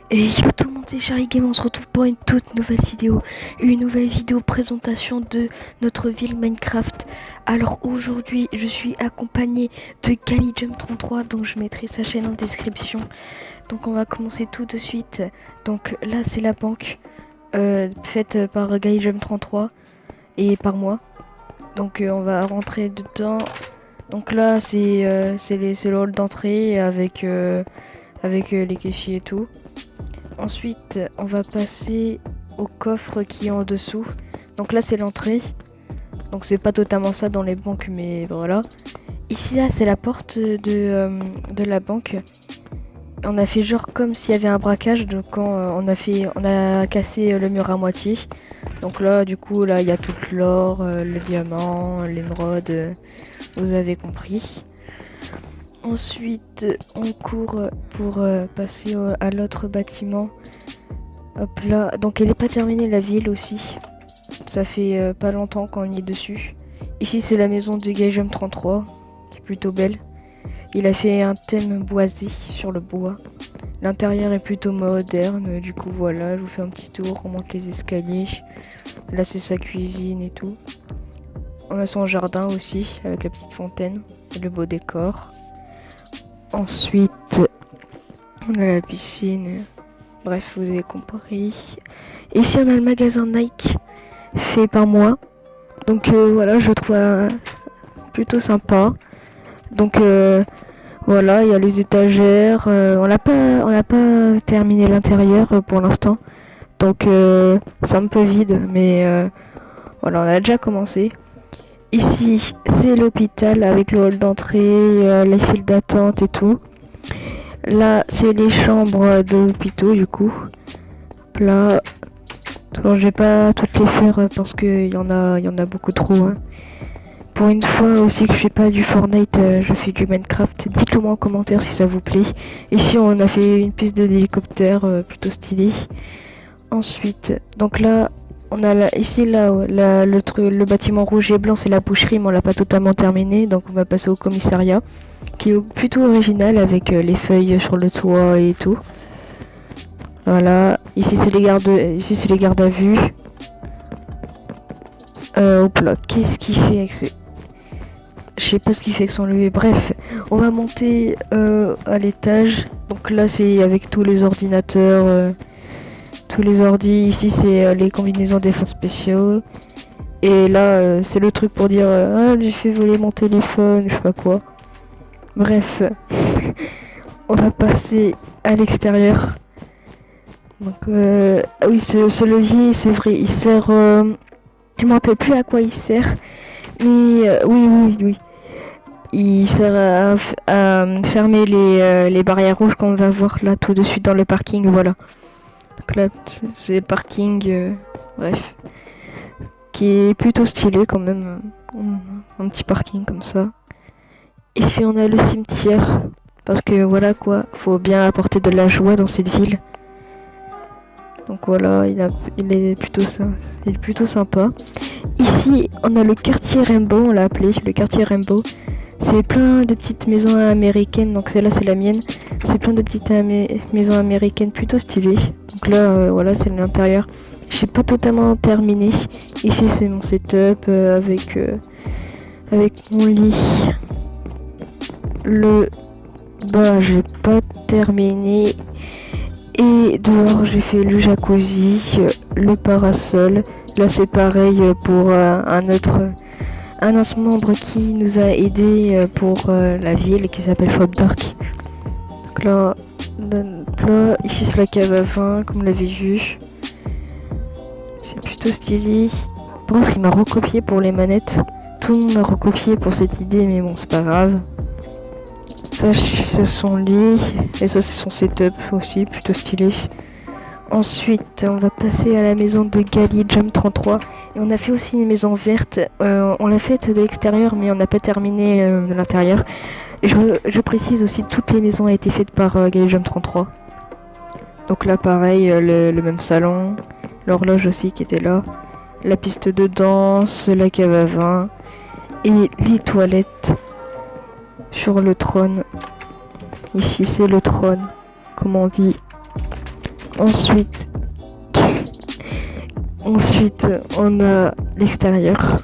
Et yo tout le monde, c'est Charlie Game, on se retrouve pour une toute nouvelle vidéo. Une nouvelle vidéo présentation de notre ville Minecraft. Alors aujourd'hui, je suis accompagné de GaliJump33, donc je mettrai sa chaîne en description. Donc on va commencer tout de suite. Donc là c'est la banque faite par GaliJump33 et par moi. Donc on va rentrer dedans. Donc là c'est le hall d'entrée avec les caissiers et tout. Ensuite, on va passer au coffre qui est en dessous. Donc là, c'est l'entrée. Donc c'est pas totalement ça dans les banques, mais voilà. Ici, là, c'est la porte de la banque. On a fait genre comme s'il y avait un braquage. Donc quand on a cassé le mur à moitié. Donc là, du coup, là, il y a tout l'or, le diamant, l'émeraude. Vous avez compris. Ensuite, on court pour passer à l'autre bâtiment. Hop là, donc elle n'est pas terminée la ville aussi. Ça fait pas longtemps qu'on y est dessus. Ici, c'est la maison de GaliJump33, qui est plutôt belle. Il a fait un thème boisé sur le bois. L'intérieur est plutôt moderne, du coup voilà, je vous fais un petit tour, on monte les escaliers. Là, c'est sa cuisine et tout. On a son jardin aussi, avec la petite fontaine et le beau décor. Ensuite, on a la piscine. Bref, vous avez compris. Ici, on a le magasin Nike, fait par moi. Donc voilà, je trouve plutôt sympa. Donc voilà, il y a les étagères. On n'a pas terminé l'intérieur pour l'instant. Donc c'est un peu vide, mais voilà, on a déjà commencé. Ici, c'est l'hôpital avec le hall d'entrée, les files d'attente et tout. Là, c'est les chambres d'hôpitaux du coup. Là, je vais pas toutes les faire parce qu'il y en a beaucoup trop. Hein. Pour une fois aussi que je fais pas du Fortnite, je fais du Minecraft. Dites-le moi en commentaire si ça vous plaît. Ici, on a fait une piste d'hélicoptère plutôt stylée. Ensuite, donc là, on a ici le bâtiment rouge et blanc, c'est la boucherie, mais on l'a pas totalement terminé. Donc on va passer au commissariat, qui est plutôt original avec les feuilles sur le toit et tout. Voilà, ici c'est les gardes à vue. Hop là, qu'est-ce qu'il fait avec ses... Je sais pas ce qu'il fait avec son levier. Bref, on va monter à l'étage. Donc là c'est avec tous les ordinateurs, tous les ordis. Ici c'est les combinaisons d'effets spéciaux. Et là c'est le truc pour dire ah j'ai fait voler mon téléphone, je sais pas quoi. Bref, on va passer à l'extérieur. Donc oui, ce levier, c'est vrai, il sert... je me rappelle plus à quoi il sert. Mais oui. Il sert à fermer les barrières rouges qu'on va voir là tout de suite dans le parking, voilà. Donc là, c'est le parking, bref. Qui est plutôt stylé quand même. Un petit parking comme ça. Ici, on a le cimetière. Parce que voilà quoi, faut bien apporter de la joie dans cette ville. Donc voilà, il est plutôt sympa. Ici, on a le quartier Rainbow, on l'a appelé le quartier Rainbow. C'est plein de petites maisons américaines, donc celle-là c'est la mienne. C'est plein de petites maisons américaines plutôt stylées. Donc là, voilà, c'est l'intérieur. J'ai pas totalement terminé. Ici, c'est mon setup avec mon lit. Le bas, j'ai pas terminé. Et dehors, j'ai fait le jacuzzi, le parasol. Là, c'est pareil pour un autre membre qui nous a aidé pour la ville qui s'appelle Fobdark. Donc là, ici c'est la cave à vin, comme vous l'avez vu. C'est plutôt stylé. Je pense qu'il m'a recopié pour les manettes. Tout le monde m'a recopié pour cette idée, mais bon, c'est pas grave. Ça, c'est son lit. Et ça, c'est son setup aussi, plutôt stylé. Ensuite, on va passer à la maison de GaliJump33. Et on a fait aussi une maison verte. On l'a faite de l'extérieur, mais on n'a pas terminé de l'intérieur. Et je précise aussi, toutes les maisons ont été faites par GaliJump33. Donc là, pareil, le même salon. L'horloge aussi qui était là. La piste de danse, la cave à vin. Et les toilettes. Sur le trône. Ici c'est le trône, comme on dit. Ensuite, on a l'extérieur.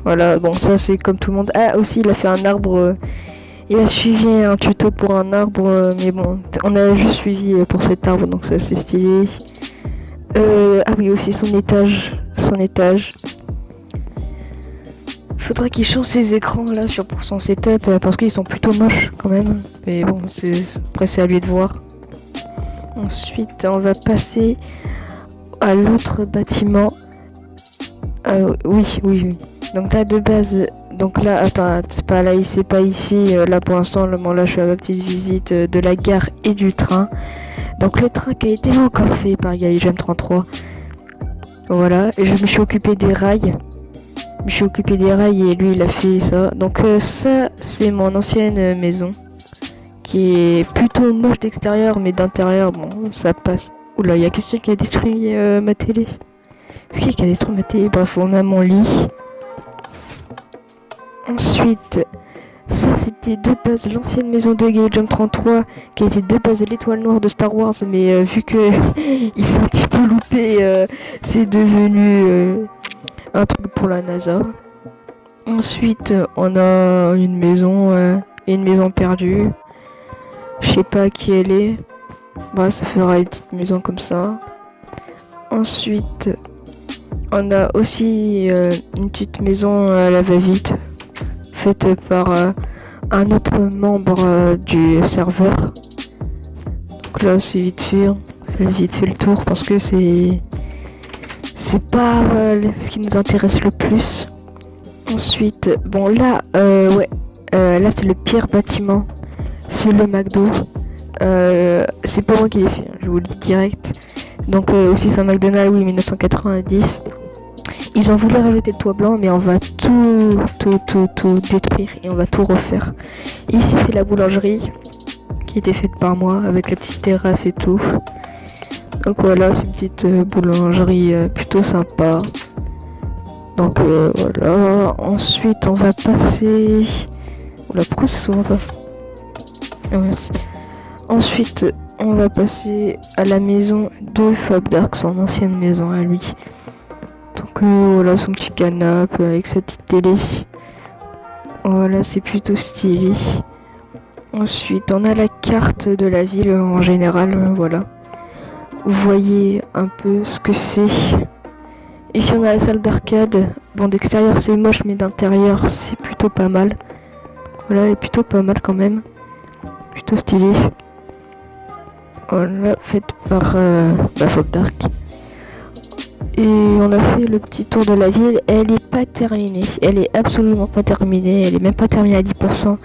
Voilà, bon, ça c'est comme tout le monde. Ah, aussi, il a fait un arbre. Il a suivi un tuto pour un arbre, mais bon, on a juste suivi pour cet arbre, donc ça c'est stylé. Ah oui, aussi son étage. Faudrait qu'il change ses écrans là pour son setup parce qu'ils sont plutôt moches quand même. Mais bon, après c'est à lui de voir. Ensuite, on va passer à l'autre bâtiment. Oui. Donc là de base, donc là, attends, c'est pas ici. Là pour l'instant, là je suis à ma petite visite de la gare et du train. Donc le train qui a été encore fait par Galligem 33. Voilà, et je me suis occupé des rails. Et lui il a fait ça. Donc ça c'est mon ancienne maison qui est plutôt moche d'extérieur, mais d'intérieur bon ça passe. Oula, il y a quelqu'un qui a détruit ma télé. C'est qui a détruit ma télé? Bref, on a mon lit. Ensuite, ça c'était de base l'ancienne maison de Galligem 33 qui était de base l'étoile noire de Star Wars, mais vu que il s'est un petit peu loupé, c'est devenu un truc pour la NASA. Ensuite, on a une maison perdue. Je sais pas qui elle est. Bah, ça fera une petite maison comme ça. Ensuite, on a aussi une petite maison à la va-vite, faite par un autre membre du serveur. Donc là, c'est vite fait le tour parce que c'est pas ce qui nous intéresse le plus. Ensuite, bon là, là c'est le pire bâtiment, c'est le McDo. C'est pas moi qui l'ai fait, je vous le dis direct. Donc aussi c'est un McDonald's, oui, 1990. Ils ont voulu rajouter le toit blanc, mais on va tout détruire et on va tout refaire. Ici c'est la boulangerie qui était faite par moi avec la petite terrasse et tout. Donc voilà, c'est une petite boulangerie plutôt sympa. Donc voilà, ensuite on va passer... Oula, pourquoi ça s'ouvre pas? Oh, merci. Ensuite, on va passer à la maison de Fab Dark, son ancienne maison à lui. Donc voilà, son petit canapé avec sa petite télé. Voilà, c'est plutôt stylé. Ensuite, on a la carte de la ville en général, voilà. Vous voyez un peu ce que c'est. Ici on a la salle d'arcade. Bon, d'extérieur c'est moche, mais d'intérieur c'est plutôt pas mal. Voilà, elle est plutôt pas mal quand même. Plutôt stylée. Voilà, faite par Fab Dark. Et on a fait le petit tour de la ville. Elle est pas terminée. Elle est absolument pas terminée. Elle est même pas terminée à 10%.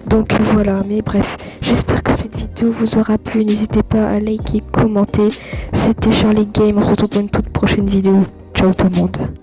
Donc voilà, mais bref. J'espère que cette vidéo vous aura plu. N'hésitez pas à liker, commenter. C'était Charlie Game. On se retrouve pour une toute prochaine vidéo. Ciao tout le monde.